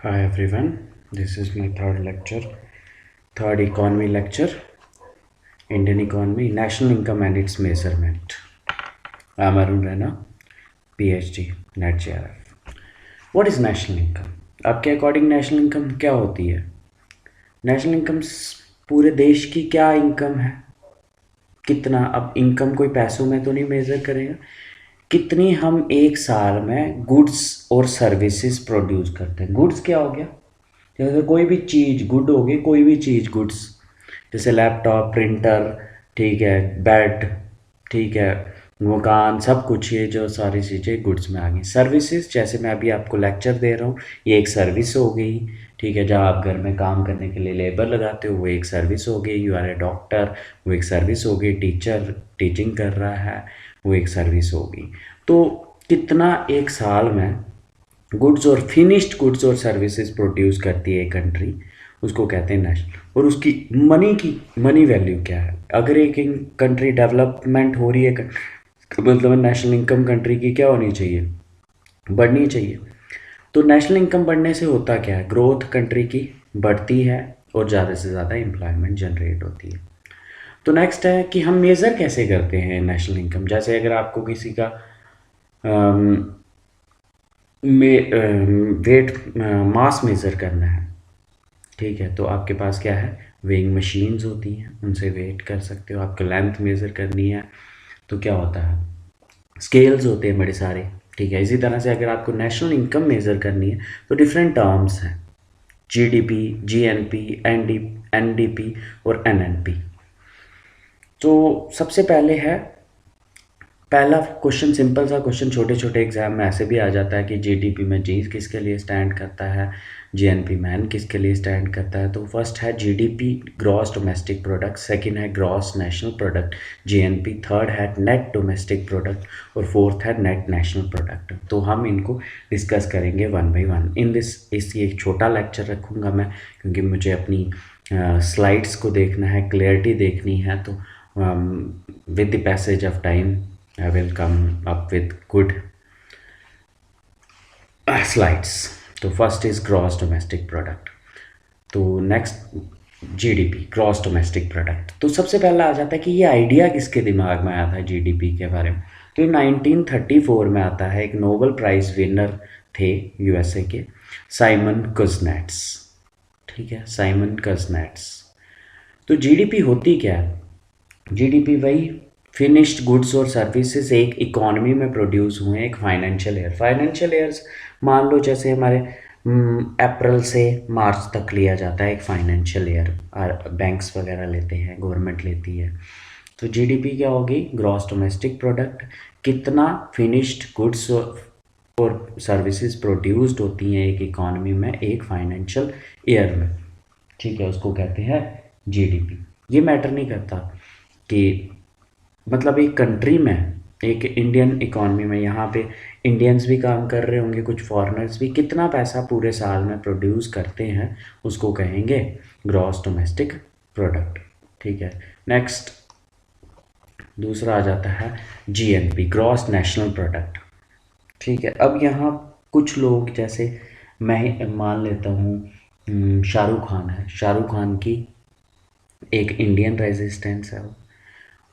Hi everyone, this is my third lecture, third economy lecture, Indian economy, national income and its measurement. I am Arun Raina, PhD, NET JRF. What is national income? आपके according national income क्या होती है? National income पूरे देश की क्या income है? कितना, अब इनकम कोई पैसों में तो नहीं मेजर करेगा, कितनी हम एक साल में गुड्स और सर्विसेज प्रोड्यूस करते हैं। गुड्स क्या हो गया? जैसे कोई भी चीज़ गुड होगी, कोई भी चीज़ गुड्स, जैसे लैपटॉप, प्रिंटर, ठीक है, बेड, ठीक है, मकान, सब कुछ, ये जो सारी चीज़ें गुड्स में आ गई। सर्विसेज, जैसे मैं अभी आपको लेक्चर दे रहा हूँ, ये एक सर्विस हो गई, ठीक है। जहाँ आप घर में काम करने के लिए लेबर लगाते हो, वो एक सर्विस हो गई। यू आर ए डॉक्टर, वो एक सर्विस हो गई। टीचर टीचिंग कर रहा है, वो एक सर्विस हो गई। तो कितना एक साल में गुड्स और फिनिश्ड गुड्स और सर्विसेज प्रोड्यूस करती है एक कंट्री, उसको कहते हैं नेशनल। और उसकी मनी वैल्यू क्या है? अगर एक कंट्री डेवलपमेंट हो रही है, मतलब नेशनल इनकम कंट्री की क्या होनी चाहिए? बढ़नी चाहिए। तो नेशनल इनकम बढ़ने से होता क्या है? ग्रोथ कंट्री की बढ़ती है और ज़्यादा से ज़्यादा एम्प्लॉयमेंट जनरेट होती है। तो नेक्स्ट है कि हम मेज़र कैसे करते हैं नेशनल इनकम। जैसे अगर आपको किसी का वेट मास मेज़र करना है, ठीक है, तो आपके पास क्या है? वेइंग मशीन्स होती हैं, उनसे वेट कर सकते हो। आपको लेंथ मेज़र करनी है तो क्या होता है? स्केल्स होते हैं बड़े सारे, ठीक है। इसी तरह से अगर आपको नेशनल इनकम मेज़र करनी है तो डिफरेंट टर्म्स हैं, जीडीपी, जीएनपी, एनडीपी और एनएनपी। तो सबसे पहले है पहला क्वेश्चन, सिंपल सा क्वेश्चन, छोटे छोटे एग्जाम में ऐसे भी आ जाता है कि जीडीपी में जी किसके लिए स्टैंड करता है, जीएनपी में एन किसके लिए स्टैंड करता है। तो फर्स्ट है GDP, gross domestic product. Second है gross national product, GNP. Third है नेट डोमेस्टिक प्रोडक्ट और फोर्थ है नेट नेशनल प्रोडक्ट। तो हम इनको डिस्कस करेंगे one by one in this. इस एक छोटा लेक्चर रखूँगा मैं, क्योंकि मुझे अपनी स्लाइड्स को देखना है, क्लियरिटी देखनी है। तो with the passage of time I will come up with good slides. तो first is gross domestic product, तो next GDP, gross domestic product. तो सबसे पहला आ जाता है कि ये आइडिया किसके दिमाग में आया था जीडीपी के बारे में। तो ये 1934 में आता है। एक नोबेल प्राइज विनर थे यूएसए के, साइमन कुजनेट्स, ठीक है, साइमन कुजनेट्स। तो जीडीपी होती क्या है? जीडीपी वही फिनिश्ड गुड्स और सर्विसेज एक इकोनॉमी में प्रोड्यूस हुए एक फाइनेंशियल ईयर। फाइनेंशियल ईयर्स मान लो जैसे हमारे अप्रैल से मार्च तक लिया जाता है एक फाइनेंशियल ईयर, बैंक्स वगैरह लेते हैं, गवर्नमेंट लेती है। तो जीडीपी क्या होगी? ग्रॉस डोमेस्टिक प्रोडक्ट, कितना फिनिश्ड गुड्स और सर्विसेज प्रोड्यूस्ड होती हैं एक इकोनॉमी में एक फाइनेंशियल ईयर में, ठीक है, उसको कहते हैं जीडीपी। ये मैटर नहीं करता कि मतलब एक कंट्री में, एक इंडियन इकॉनमी में, यहाँ पे इंडियंस भी काम कर रहे होंगे, कुछ फॉरेनर्स भी, कितना पैसा पूरे साल में प्रोड्यूस करते हैं उसको कहेंगे ग्रॉस डोमेस्टिक प्रोडक्ट, ठीक है। नेक्स्ट दूसरा आ जाता है जीएनपी, ग्रॉस नेशनल प्रोडक्ट, ठीक है। अब यहाँ कुछ लोग, जैसे मैं मान लेता हूँ शाहरुख खान है, शाहरुख खान की एक इंडियन रेजिस्टेंस है,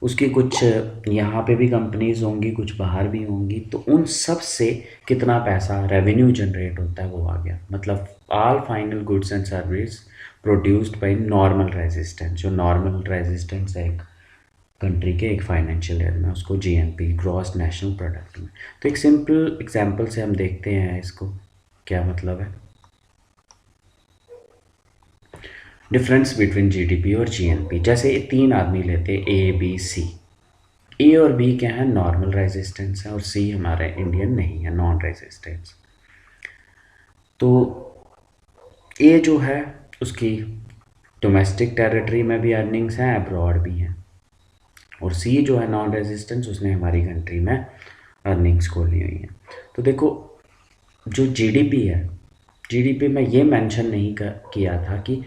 उसकी कुछ यहाँ पे भी कंपनीज होंगी, कुछ बाहर भी होंगी। तो उन सब से कितना पैसा रेवेन्यू जनरेट होता है वो आ गया। मतलब all final goods and service produced by normal resistance, जो नॉर्मल रेजिस्टेंस है एक कंट्री के एक फाइनेंशियल ईयर में, उसको जीएनपी, ग्रॉस नेशनल प्रोडक्ट में। तो एक सिंपल एग्जांपल से हम देखते हैं इसको क्या मतलब है, डिफरेंस बिटवीन जीडीपी और जीएनपी। जैसे तीन आदमी लेते हैं, ए बी सी। ए और बी क्या है? नॉर्मल रेजिस्टेंस है, और सी हमारा इंडियन नहीं है, नॉन रेजिस्टेंस। तो ए जो है उसकी डोमेस्टिक टेरिटरी में भी अर्निंग्स हैं, अब्रॉड भी हैं। और सी जो है नॉन रेजिस्टेंस, उसने हमारी कंट्री में अर्निंग्स खोली हुई हैं। तो देखो जो जीडीपी है, जीडीपी में ये मेंशन नहीं किया था कि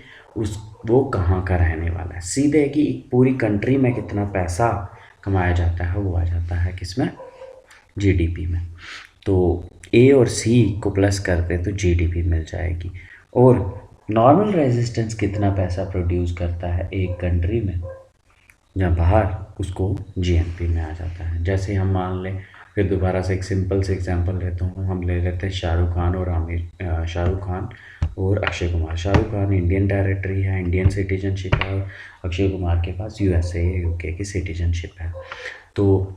वो कहाँ का रहने वाला है, सीधे कि पूरी कंट्री में कितना पैसा कमाया जाता है वो आ जाता है किसमें? जीडीपी में। तो ए और सी को प्लस करते तो जीडीपी मिल जाएगी। और नॉर्मल रेजिस्टेंस कितना पैसा प्रोड्यूस करता है एक कंट्री में या बाहर, उसको जीएनपी में आ जाता है। जैसे हम मान लें, फिर दोबारा से एक सिंपल से एग्जांपल लेता हूँ, हम ले लेते हैं शाहरुख खान और अक्षय कुमार। शाहरुख खान इंडियन टेरिटरी है, इंडियन सिटीजनशिप है, और अक्षय कुमार के पास यूएसए यूके की सिटीजनशिप है। तो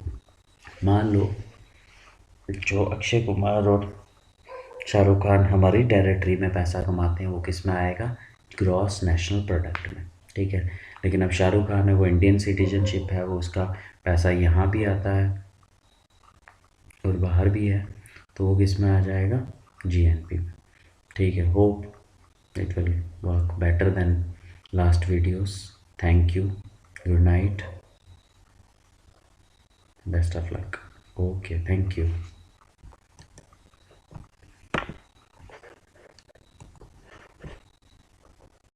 मान लो जो अक्षय कुमार और शाहरुख खान हमारी टेरिटरी में पैसा कमाते हैं, वो किस में आएगा, ग्रॉस नेशनल प्रोडक्ट में, ठीक है। लेकिन अब शाहरुख खान है, वो इंडियन सिटीजनशिप है, वो उसका पैसा यहाँ भी आता है और बाहर भी है, तो वो किस में आ जाएगा, जीएनपी में, ठीक है। Hope it will work better than last videos. Thank you, good night, best of luck, okay, thank you.